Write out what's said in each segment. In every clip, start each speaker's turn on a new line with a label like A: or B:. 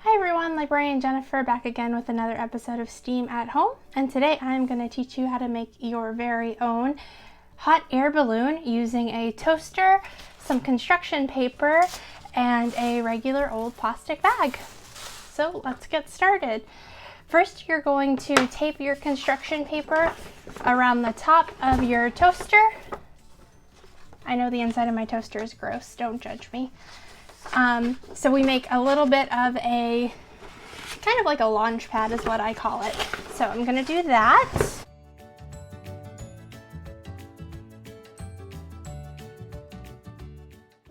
A: Hi everyone, Librarian Jennifer back again with another episode of STEAM at Home, and today I'm going to teach you how to make your very own hot air balloon using a toaster, some construction paper, and a regular old plastic bag. So let's get started. First, you're going to tape your construction paper around the top of your toaster. I know the inside of my toaster is gross, don't judge me. So we make a little bit of a, kind of like a launch pad is what I call it. So I'm gonna do that.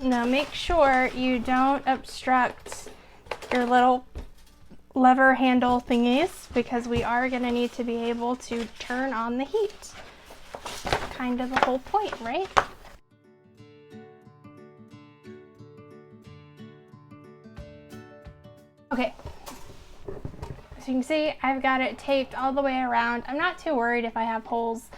A: Now make sure you don't obstruct your little lever handle thingies because we are gonna need to be able to turn on the heat. Kind of the whole point, right? Okay, so you can see I've got it taped all the way around. I'm not too worried if I have holes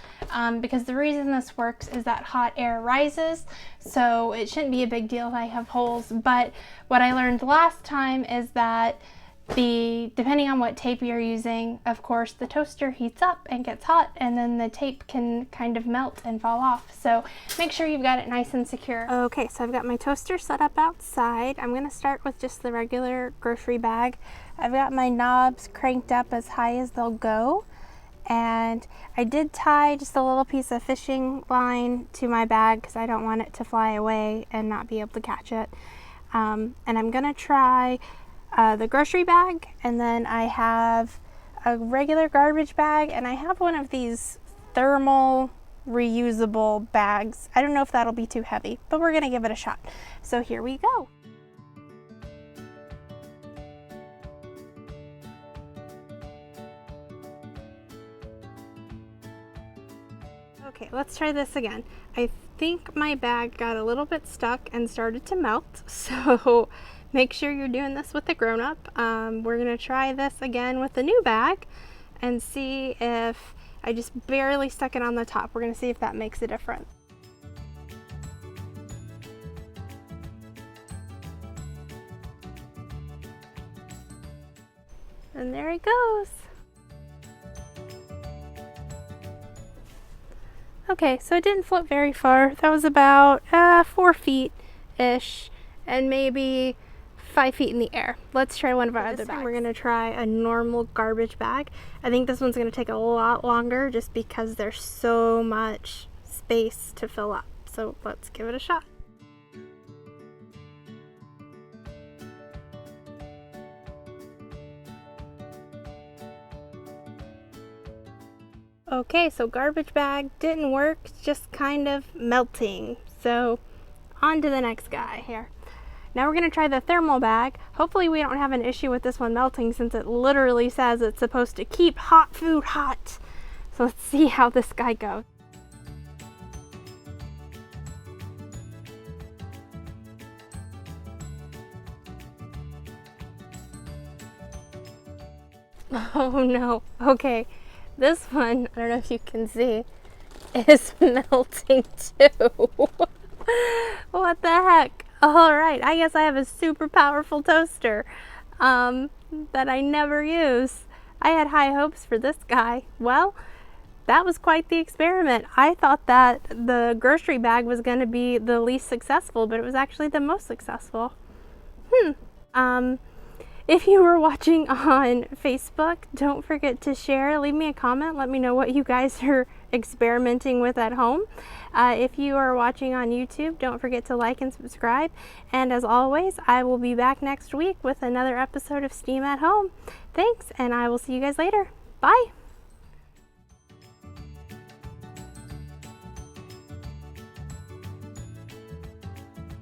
A: because the reason this works is that hot air rises, so it shouldn't be a big deal if I have holes. But what I learned last time is that depending on what tape you're using, of course, the toaster heats up and gets hot, and then the tape can kind of melt and fall off. So make sure you've got it nice and secure. Okay, so I've got my toaster set up outside. I'm gonna start with just the regular grocery bag. I've got my knobs cranked up as high as they'll go. And I did tie just a little piece of fishing line to my bag because I don't want it to fly away and not be able to catch it. And I'm gonna try the grocery bag, and then I have a regular garbage bag, and I have one of these thermal reusable bags. I don't know if that'll be too heavy, but we're gonna give it a shot. So here we go. Okay, let's try this again. I think my bag got a little bit stuck and started to melt, so make sure you're doing this with a grown-up. We're gonna try this again with the new bag and see if I just barely stuck it on the top. We're gonna see if that makes a difference. And there it goes. Okay, so it didn't float very far. That was about 4 feet-ish and maybe 5 feet in the air. Let's try one of our other bags. We're gonna try a normal garbage bag. I think this one's gonna take a lot longer just because there's so much space to fill up. So let's give it a shot. Okay, so garbage bag didn't work, it's just kind of melting. So on to the next guy here. Now we're gonna try the thermal bag. Hopefully we don't have an issue with this one melting since it literally says it's supposed to keep hot food hot. So let's see how this guy goes. Oh no, okay. This one, I don't know if you can see, is melting too. What the heck? All right, I guess I have a super powerful toaster that I never use. I had high hopes for this guy. Well, that was quite the experiment. I thought that the grocery bag was going to be the least successful, but it was actually the most successful. If you were watching on Facebook, don't forget to share. Leave me a comment. Let me know what you guys are experimenting with at home. If you are watching on YouTube, don't forget to like and subscribe. And as always, I will be back next week with another episode of STEAM at Home. Thanks, and I will see you guys later. Bye.